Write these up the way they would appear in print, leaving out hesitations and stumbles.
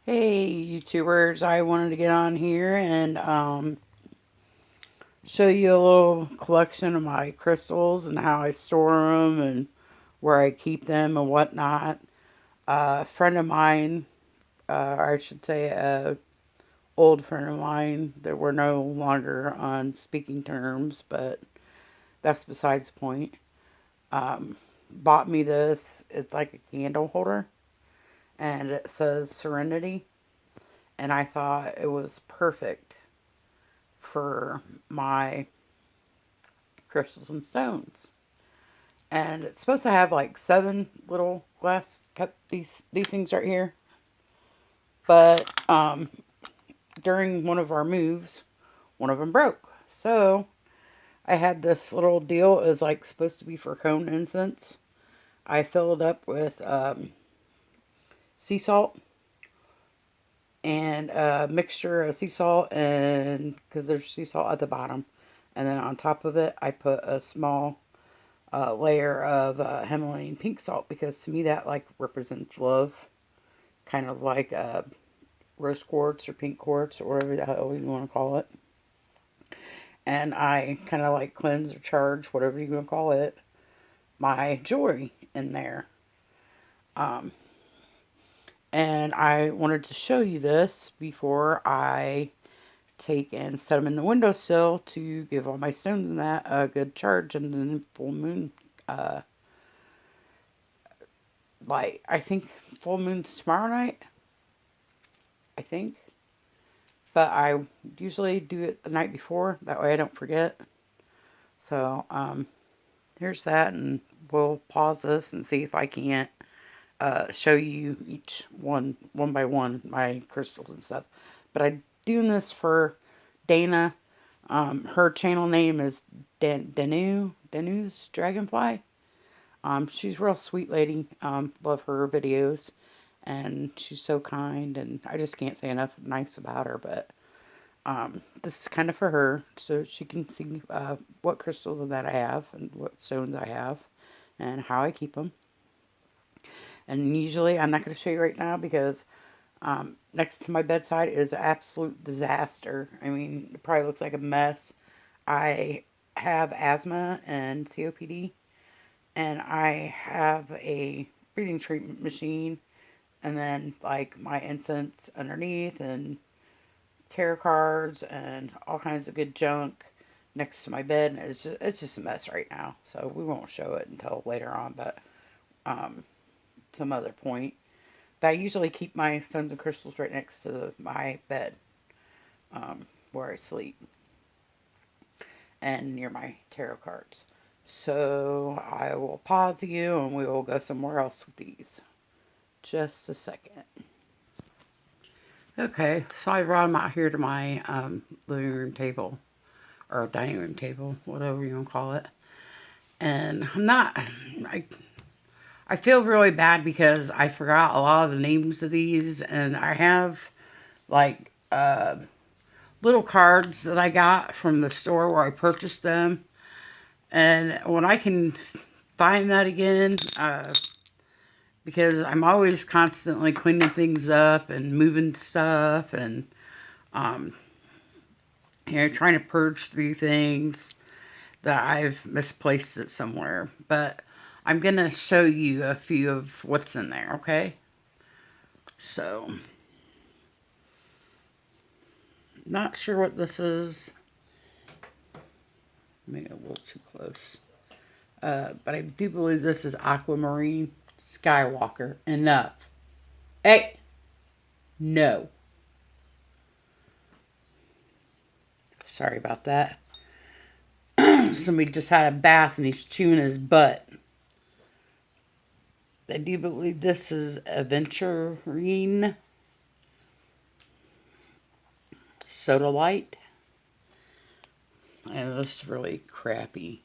Hey YouTubers, I wanted to get on here and show you a little collection of my crystals and how I store them and where I keep them and whatnot. A friend of mine, or I should say a old friend of mine, that we're no longer on speaking terms, but that's besides the point, bought me this. It's like a candle holder and it says Serenity, and I thought it was perfect for my crystals and stones. And it's supposed to have like 7 little glass cup these things right here. But during one of our moves, one of them broke. So I had this little deal. It was like supposed to be for cone incense. I filled it up with sea salt and a mixture of sea salt, and because there's sea salt at the bottom, and then on top of it I put a small layer of Himalayan pink salt, because to me that like represents love, kind of like rose quartz or pink quartz or whatever the hell you want to call it. And I kind of like cleanse or charge, whatever you want to call it, my jewelry in there. Um, and I wanted to show you this before I take and set them in the windowsill to give all my stones and that a good charge, and then full moon light. I think full moon's tomorrow night. I think. But I usually do it the night before. That way I don't forget. So, here's that. And we'll pause this and see if I can't show you each one by one, my crystals and stuff. But I'm doing this for Dana. Her channel name is Danu's Dragonfly. She's a real sweet lady. Love her videos. And she's so kind, and I just can't say enough nice about her. But this is kind of for her, so she can see what crystals and that I have, and what stones I have, and how I keep them. And usually, I'm not going to show you right now because next to my bedside is an absolute disaster. I mean, it probably looks like a mess. I have asthma and COPD, and I have a breathing treatment machine, and then like my incense underneath, and tarot cards and all kinds of good junk next to my bed, and it's just a mess right now. So we won't show it until later on, but some other point. But I usually keep my stones and crystals right next to my bed, where I sleep, and near my tarot cards. So I will pause you and we will go somewhere else with these. Just a second. Okay, so I brought them out here to my living room table, or dining room table, whatever you want to call it. And I feel really bad because I forgot a lot of the names of these, and I have like little cards that I got from the store where I purchased them. And when I can find that again, because I'm always constantly cleaning things up and moving stuff, and trying to purge through things that I've misplaced it somewhere. But I'm going to show you a few of what's in there, okay? So, not sure what this is. Maybe a little too close. But I do believe this is Aquamarine Skywalker. Enough. Hey! No. Sorry about that. Somebody just had a bath and he's chewing his butt. I do believe this is Aventurine Soda Light. And this is really crappy.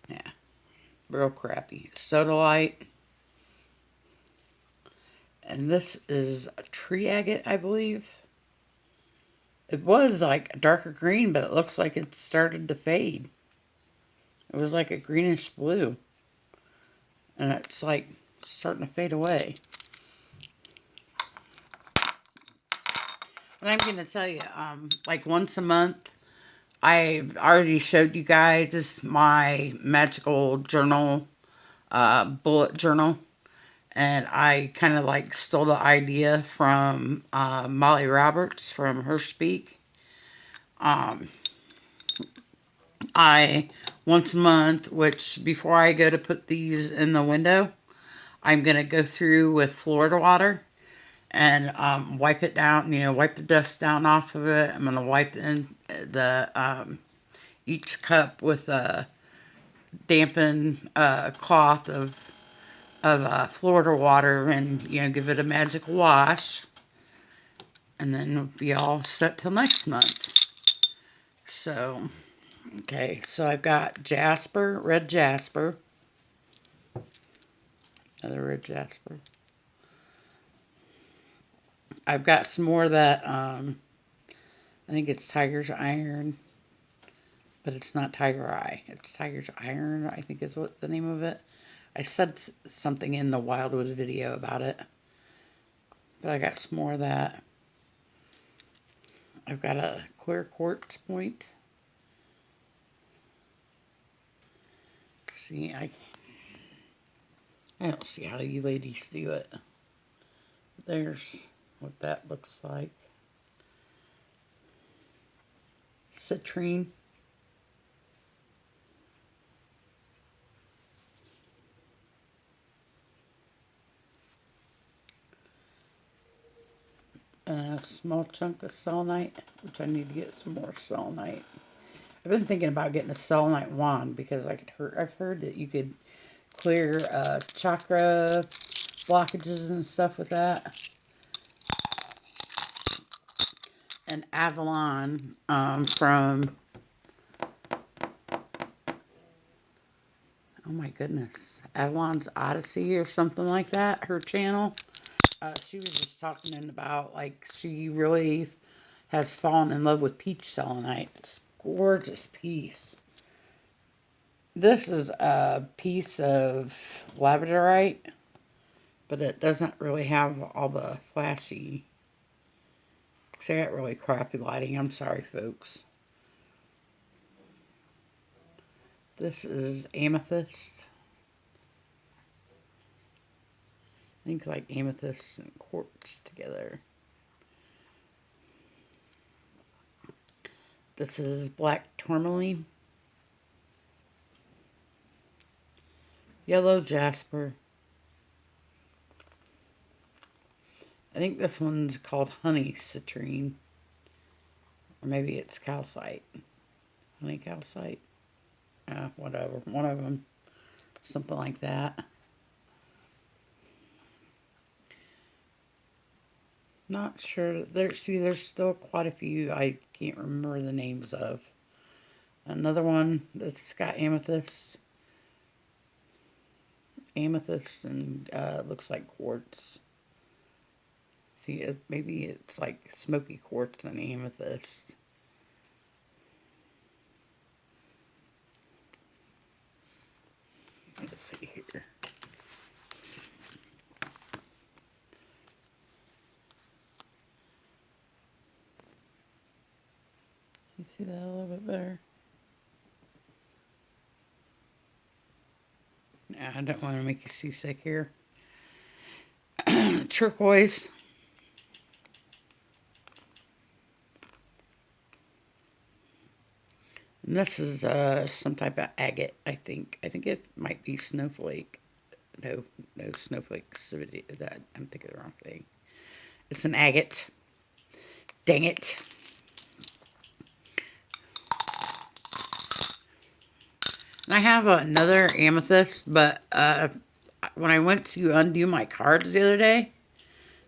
Yeah, real crappy. Soda Light. And this is a tree agate, I believe. It was like a darker green, but it looks like it started to fade. It was like a greenish blue. And it's like starting to fade away. And I'm going to tell you, like once a month, I've already showed you guys my magical journal, bullet journal. And I kind of like stole the idea from Molly Roberts from Her Speak. I, once a month, which before I go to put these in the window, I'm going to go through with Florida water and wipe it down, wipe the dust down off of it. I'm going to wipe each cup with a dampened cloth of Florida water and, give it a magical wash. And then we'll be all set till next month. So, okay, so I've got jasper, red jasper. Another red jasper. I've got some more of that, I think it's Tiger's Iron, but it's not Tiger Eye. It's Tiger's Iron, I think is what the name of it. I said something in the Wildwood video about it, but I got some more of that. I've got a clear quartz point. See, I don't see how you ladies do it. There's what that looks like. Citrine. A small chunk of selenite, which I need to get some more selenite. I've been thinking about getting a selenite wand because I've heard that you could clear chakra blockages and stuff with that. And Avalon from, oh my goodness, Avalon's Odyssey or something like that, her channel. She was just talking about, like, she really has fallen in love with peach selenite. It's a gorgeous piece. This is a piece of labradorite, but it doesn't really have all the flashy. Because I got really crappy lighting. I'm sorry, folks. This is amethyst. I think like amethyst and quartz together. This is black tourmaline. Yellow jasper. I think this one's called honey citrine. Or maybe it's calcite. Honey calcite. Whatever. One of them. Something like that. Not sure. There's still quite a few I can't remember the names of. Another one that's got amethyst. Amethyst and looks like quartz. See, maybe it's like smoky quartz and amethyst. Let's see here. Can you see that a little bit better? Nah, I don't want to make you seasick here. Turquoise. And this is some type of agate, I think. I think it might be snowflake. No snowflake. That I'm thinking the wrong thing. It's an agate. Dang it. And I have another amethyst, but when I went to undo my cards the other day,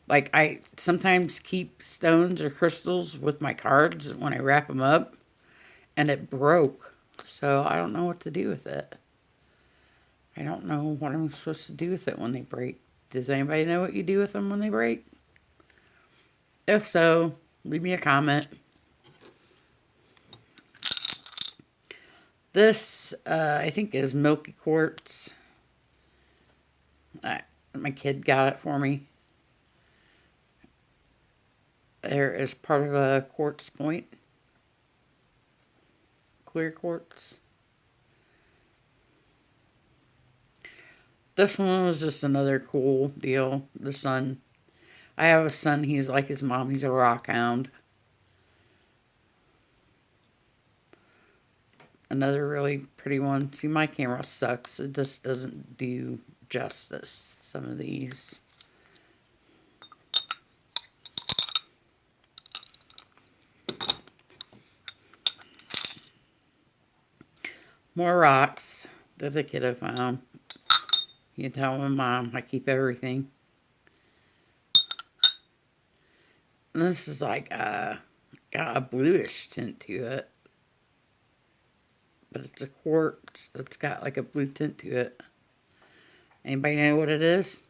like I sometimes keep stones or crystals with my cards when I wrap them up, and it broke. So I don't know what to do with it. I don't know what I'm supposed to do with it when they break. Does anybody know what you do with them when they break? If so, leave me a comment. This, I think, is milky quartz. My kid got it for me. There is part of a quartz point. Clear quartz. This one was just another cool deal. The son. I have a son, he's like his mom. He's a rock hound. Another really pretty one. See, my camera sucks. It just doesn't do justice, some of these. More rocks that the kiddo found. You can tell my mom I keep everything. And this is like got a bluish tint to it. But it's a quartz that's got like a blue tint to it. Anybody know what it is?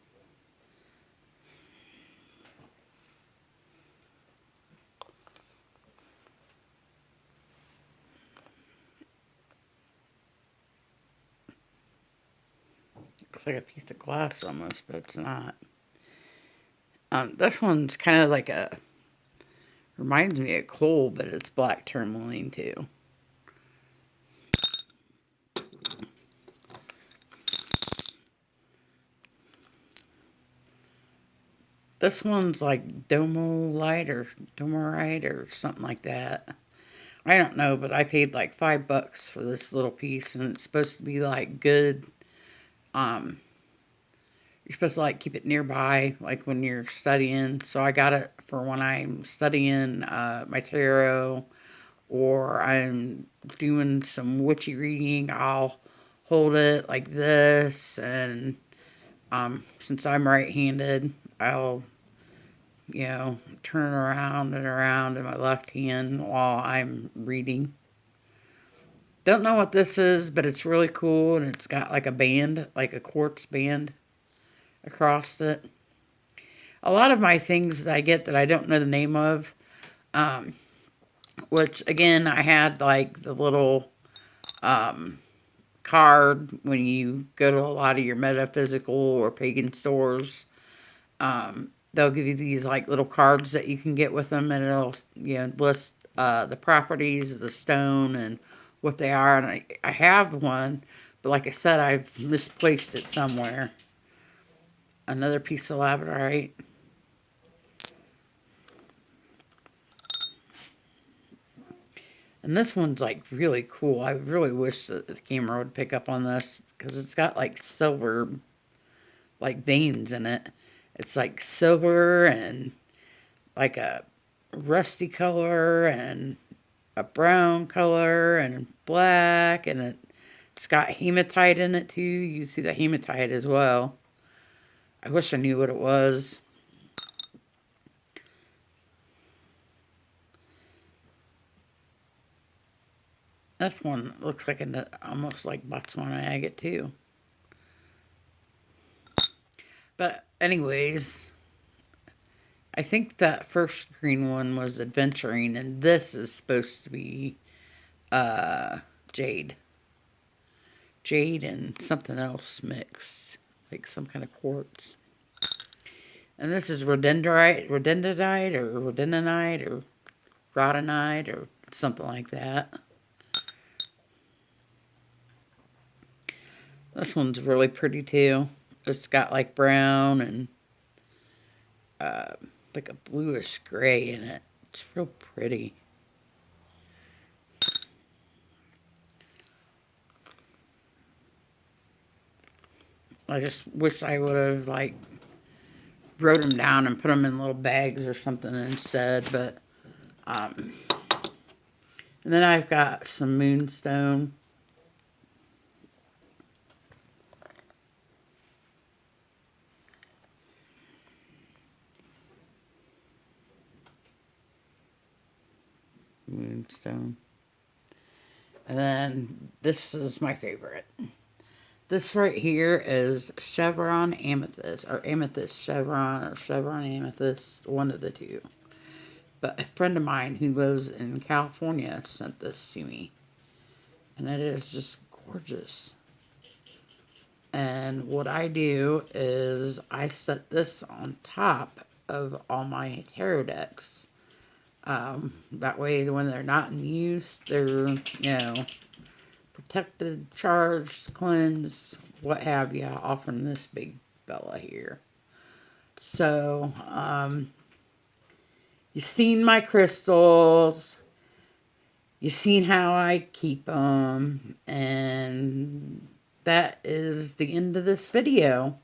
Looks like a piece of glass almost, but it's not. This one's kind of like reminds me of coal, but it's black tourmaline too. This one's like Dumortierite or something like that. I don't know, but I paid like $5 for this little piece, and it's supposed to be like good. You're supposed to like keep it nearby, like when you're studying. So I got it for when I'm studying my tarot, or I'm doing some witchy reading. I'll hold it like this, and since I'm right-handed, I'll turn around and around in my left hand while I'm reading. Don't know what this is, but it's really cool, and it's got like a band, like a quartz band across it. A lot of my things that I get that I don't know the name of, which again, I had like the little card when you go to a lot of your metaphysical or pagan stores. They'll give you these like little cards that you can get with them, and it'll list the properties of the stone and what they are. And I have one, but like I said, I've misplaced it somewhere. Another piece of labradorite. And this one's like really cool. I really wish that the camera would pick up on this, because it's got like silver like veins in it. It's like silver and like a rusty color and a brown color and black, and it's got hematite in it too. You see the hematite as well. I wish I knew what it was. This one looks like almost like Botswana agate too. But anyways, I think that first green one was adventuring, and this is supposed to be jade. Jade and something else mixed, like some kind of quartz. And this is rhododendrite or rhododendronite or rhodonite or something like that. This one's really pretty too. It's got like brown and like a bluish gray in it. It's real pretty. I just wish I would have like wrote them down and put them in little bags or something instead. But and then I've got some moonstone. Moonstone. And then this is my favorite. This right here is chevron amethyst, or amethyst chevron, or chevron amethyst, one of the two. But a friend of mine who lives in California sent this to me. And it is just gorgeous. And what I do is I set this on top of all my tarot decks. That way, when they're not in use, they're, protected, charged, cleansed, what have you, all from this big fella here. So, you've seen my crystals. You've seen how I keep them. And that is the end of this video.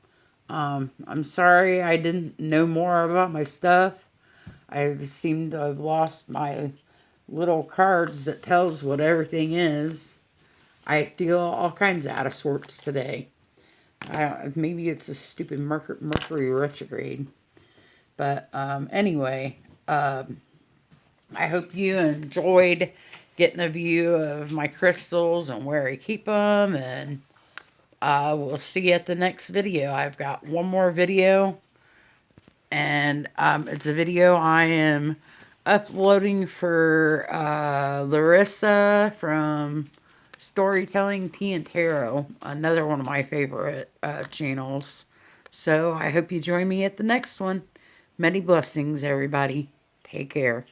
I'm sorry I didn't know more about my stuff. I seem to have lost my little cards that tells what everything is. I feel all kinds of out of sorts today. Maybe it's a stupid Mercury retrograde. But anyway, I hope you enjoyed getting a view of my crystals and where I keep them. And we'll see you at the next video. I've got one more video. And it's a video I am uploading for Larissa from Storytelling Tea and Tarot, another one of my favorite channels. So I hope you join me at the next one. Many blessings, everybody. Take care.